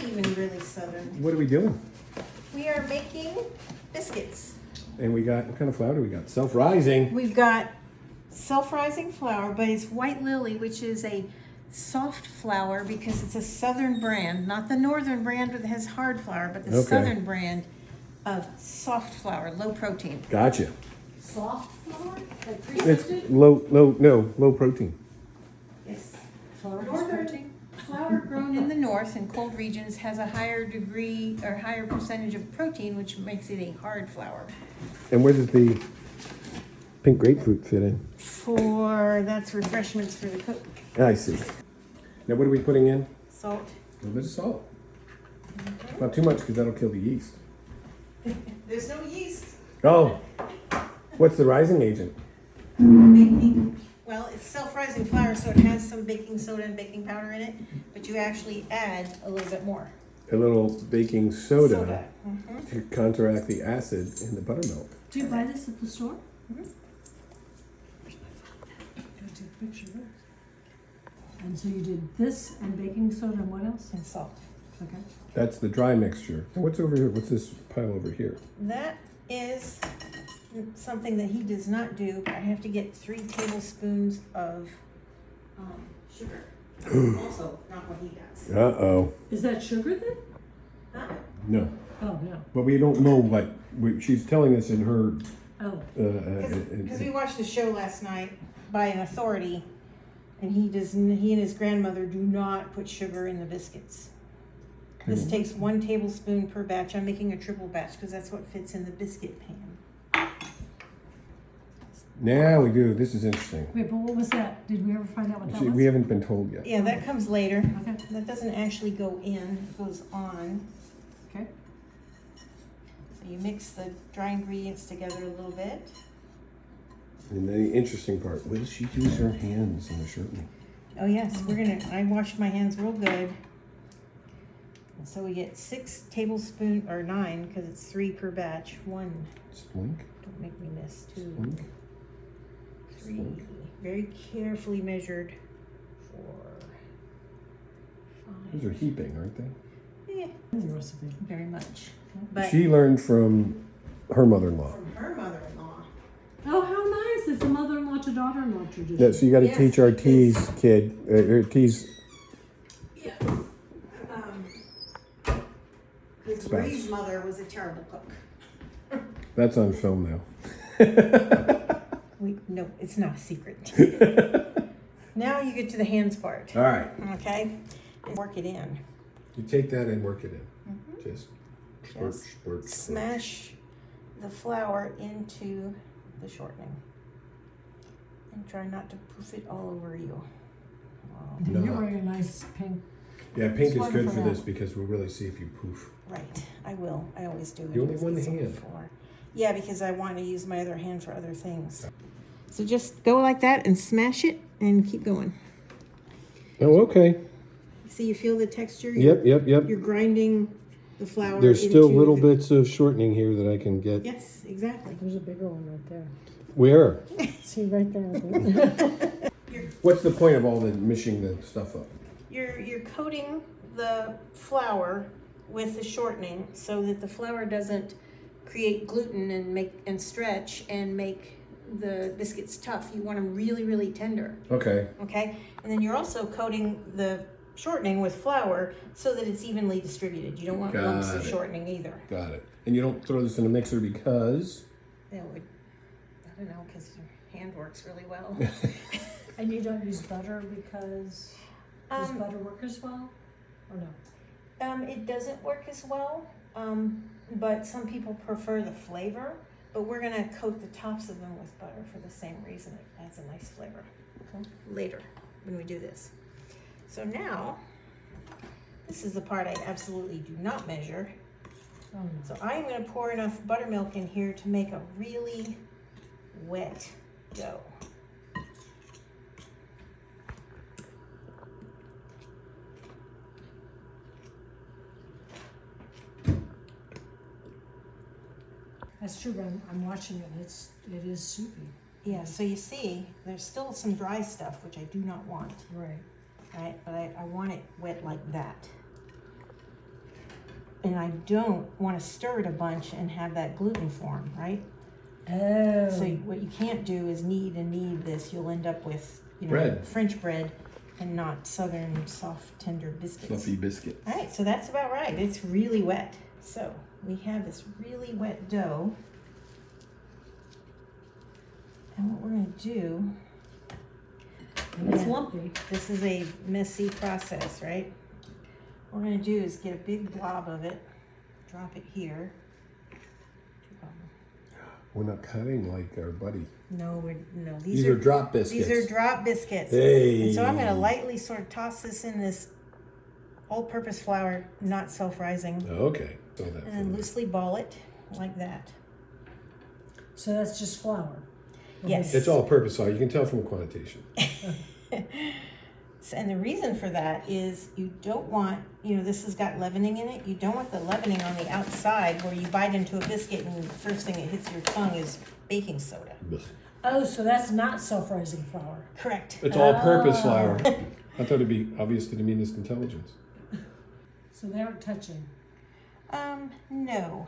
even really southern. What are we doing? We are making biscuits. And we got, what kind of flour do we got? Self-rising. We've got self-rising flour, but it's White Lily, which is a soft flour because it's a southern brand, not the northern brand that has hard flour, but the Okay. southern brand of soft flour, low protein. Gotcha. Soft flour? Like It's pre-sifted? low protein. Yes. Flour is Northern protein? flour grown in the north in cold regions has a higher degree or higher percentage of protein, which makes it a hard flour. And where does the pink grapefruit fit in? That's refreshments for the cook. I see. Now what are we putting in? Salt. A little bit of salt. Not too much because that'll kill the yeast. There's no yeast. Oh, what's the rising agent? Baking. Well, it's self-rising flour, so it has some baking soda and baking powder in it, but you actually add a little bit more. A little baking soda, Mhm. to counteract the acid in the buttermilk. Do you buy this at the store? Mhm. Gotta take a picture of this. And so you did this and baking soda and what else? And salt. Okay. That's the dry mixture. And what's over here? What's this pile over here? That is something that he does not do. I have to get 3 tablespoons of sugar. Also, not what he does. Uh-oh. Is that sugar then? Huh? No. Oh, no. But we don't know what, she's telling us in her, Oh, Because we watched the show last night by an authority, and he and his grandmother do not put sugar in the biscuits. This takes 1 tablespoon per batch. I'm making a triple batch because that's what fits in the biscuit pan. now we do. This is interesting. wait, but what was that? Did we ever find out what that See, was? we haven't been told yet. Yeah, that comes later. Okay, That doesn't actually go in, it goes on. okay. So you mix the dry ingredients together a little bit. And then the interesting part, will she use her hands in the shortening? Oh yes, I washed my hands real good. And so we get 6 tablespoons, or 9, because it's 3 per batch. 1, Splink, don't make me miss, 2, splink. 3. Very carefully measured. 4, 5. Those are heaping, aren't they? Yeah, The recipe. very much. But She learned from her mother-in-law. from her mother-in-law. Oh, how nice. It's a mother-in-law to daughter-in-law tradition. Yeah, so you got to Yes, teach our it T's is. kid, or T's Yeah. His Spouse. bereaved mother was a terrible cook. That's on film now. No, it's not a secret. Now you get to the hands part, All right, okay? And work it in. you take that and work it in. Just splurch, Just splurch, splurch. Smash the flour into the shortening. And try not to poof it all over you. Wow. And then you're No. wearing a nice pink. Yeah, pink It's is good wonderful for now. this because we'll really see if you poof. Right, I will. I always do. You only It one gets on the hand. floor. Yeah, because I want to use my other hand for other things. So just go like that and smash it and keep going. Oh, okay. See, you feel the texture? Yep. You're grinding the flour There's still into little the- bits of shortening here that I can get. Yes, exactly. There's a bigger one right there. Where? See, right there. What's the point of all the mishing the stuff up? You're coating the flour with the shortening so that the flour doesn't create gluten and stretch and make the biscuits tough. You want them really, really tender. Okay. Okay, and then you're also coating the shortening with flour so that it's evenly distributed. You don't want lumps Got of it. shortening either. Got it. And you don't throw this in a mixer because? That would, I don't know, because your hand works really well. And you don't use butter because, does Um, butter work as well? Or no? It doesn't work as well, but some people prefer the flavor. But we're gonna coat the tops of them with butter for the same reason. It adds a nice flavor. Later, when we do this. So now, this is the part I absolutely do not measure. Oh, no. So I am gonna pour enough buttermilk in here to make a really wet dough. That's true, but I'm watching it. It is soupy. Yeah, so you see, there's still some dry stuff, which I do not want, Right. right? But I want it wet like that. and I don't want to stir it a bunch and have that gluten form, right? Oh. So what you can't do is knead and knead this. You'll end up with, you know, Bread. French bread and not southern soft tender biscuits. Fluffy biscuits. All right, so that's about right. It's really wet. So we have this really wet dough. And what we're gonna do, It's lumpy. this is a messy process, right? What we're gonna do is get a big blob of it, drop it here. We're not cutting like our buddy. No, These are drop biscuits. These are drop biscuits. Hey. And so I'm gonna lightly sort of toss this in this all-purpose flour, not self-rising, Okay. So that. and then loosely ball it like that. So that's just flour. Yes. It's all purpose flour. You can tell from the quantitation. And the reason for that is you don't want, you know, this has got leavening in it. You don't want the leavening on the outside where you bite into a biscuit and the first thing that hits your tongue is baking soda. Oh, so that's not self-rising flour. Correct. It's all purpose flour. I thought it'd be obvious to the meanest intelligence. So they aren't touching. No.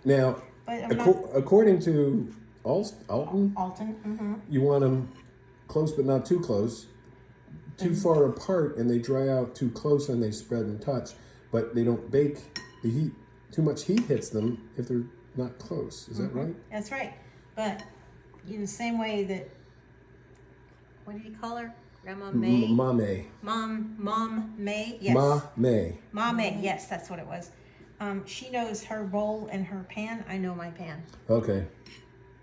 Now, But I'm not, according to Alton, Alton, you want them close but not too close, too far apart, and they dry out too close and they spread and touch, but they don't bake. The heat, too much heat hits them if they're not close. Is that right? That's right. But in the same way that, what did you call her? Grandma May? Mame. Mom May? Yes. May. Ma May, yes, that's what it was. She knows her bowl and her pan. I know my pan, Okay.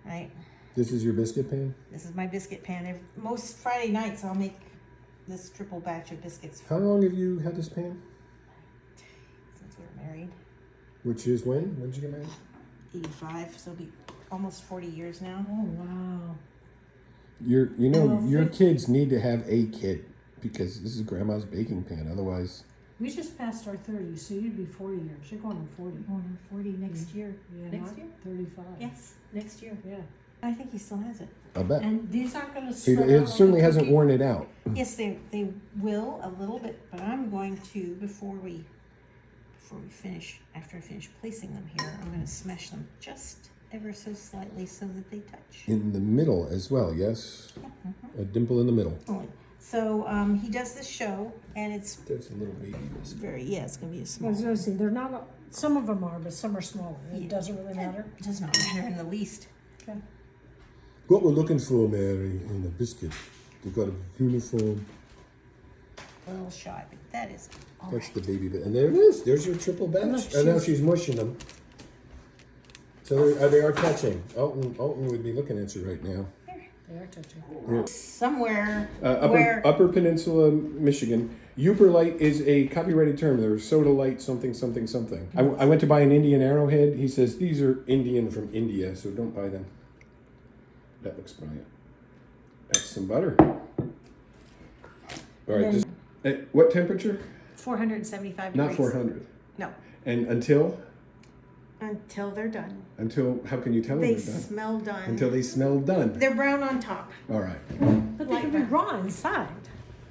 right? This is your biscuit pan? This is my biscuit pan. Most Friday nights I'll make this triple batch of biscuits How long have you had this pan? since we were married. Which is when? When did you get married? 85, so it'll be almost 40 years now. Oh, wow. Your kids need to have a kid because this is grandma's baking pan. Otherwise, We just passed our 30, so you'd be 40 years. You're going on 40. Going on 40 next year. Yeah, Next not year? 35. Yes, next year. Yeah. I think he still has it. I bet. And these aren't going to It, spread out it like certainly a hasn't cookie? worn it out. Yes, they will a little bit, but I'm going to, before we finish, after I finish placing them here, I'm going to smash them just ever so slightly so that they touch. In the middle as well, yes? A dimple in the middle. Only. So he does this show, and it's There's a little baby biscuit. very, yeah, it's going to be a I small. was going to say, they're not, some of them are, but some are smaller. It Yeah. doesn't really matter. It does not matter in the least. Okay. What we're looking for, Mary, in a biscuit. You've got a uniform. A little shy, but that is all That's right. the baby bit. And there it is. There's your triple batch. Look, And now she's mushing them. So they are touching. Alton would be looking at you right now. They are touching. Somewhere where Upper Peninsula, Michigan. Uber Light is a copyrighted term. There's soda light something something something. I went to buy an Indian Arrowhead. He says these are Indian from India, so don't buy them. That looks brilliant. That's some butter. All right, just at what temperature? 475 Not degrees. 400. No, And until they're done. how can you tell They them they're done? smell done. Until they smell done. They're brown on top. All right. But they Like can be that. raw inside.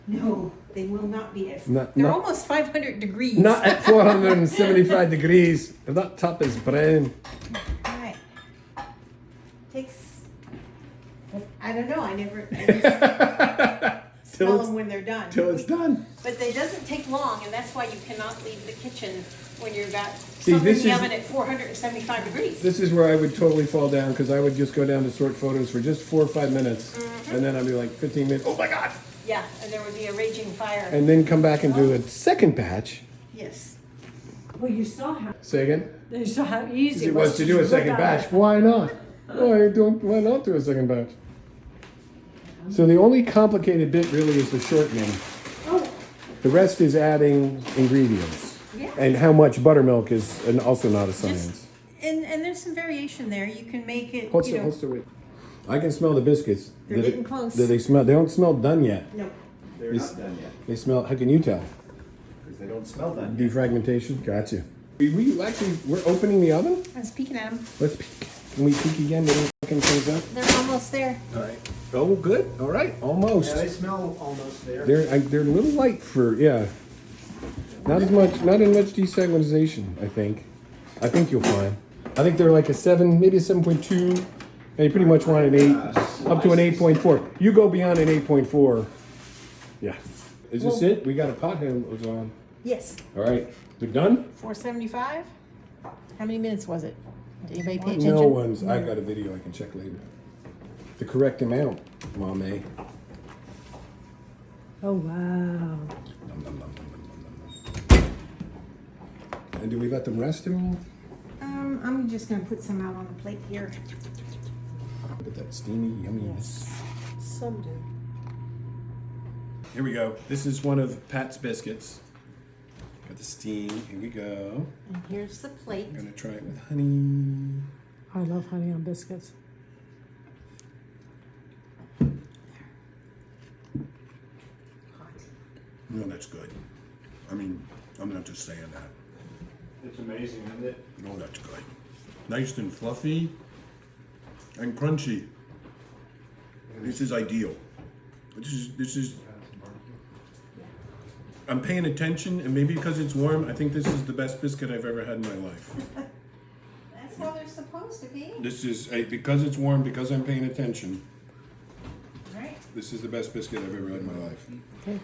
No, they will not be. Not- They're not- almost 500 degrees. Not at 475 degrees. That top is brown. All right. Takes. I don't know. I just smell them when they're done. Till it's done. But it doesn't take long, and that's why you cannot leave the kitchen when you've got See, something in this the is- oven at 475 degrees. This is where I would totally fall down because I would just go down to sort photos for just 4 or 5 minutes, and then I'd be like 15 minutes. Oh my god! Yeah, and there would be a raging fire. And then come back and do a second batch. Yes. Well, you saw how, Say again. you saw how easy It was to do a just second rip out. batch. Why not? Why not do a second batch? So the only complicated bit really is the shortening. Oh, The rest is adding ingredients. Yeah. And how much buttermilk is also not a science. And there's some variation there. You can make it. Hold you know, still, wait. I can smell the biscuits. They're Do they- getting close. Do they smell? They don't smell done yet. No. They're not done yet, They smell. How can you tell? because they don't smell done yet. Defragmentation. Gotcha. We're opening the oven. I was peeking at them. Let's peek. Can we peek again? They don't fucking things up. They're almost there. All right. Oh, good. All right. Almost. Yeah, they smell almost there. They're a little light for yeah. Not as much desegmentation, I think. I think you'll find. I think they're like a 7, maybe a 7.2. And you pretty much want an 8, up to an 8.4. You go beyond an 8.4. Yeah. Is this it? We got a pot handle on. Yes, All right. We're done? 475. How many minutes was it? Did anybody pay attention? No one's. I got a video I can check later. The correct amount, Mom A. Oh, wow. Nom, nom, nom, nom, nom, nom, nom. And do we let them rest at all? I'm just gonna put some out on the plate here. Look at that steamy yumminess. Some do. Here we go. This is one of Pat's biscuits. Got the steam. Here we go. And here's the plate. I'm gonna try it with honey. I love honey on biscuits. Hot. No, that's good. I mean, I'm not just saying that. It's amazing, isn't it? No, that's good. Nice and fluffy and crunchy. This is ideal. This is. I'm paying attention, and maybe because it's warm, I think this is the best biscuit I've ever had in my life. That's how they're supposed to be. This is because it's warm, because I'm paying attention. Right? This is the best biscuit I've ever had in my life. Okay.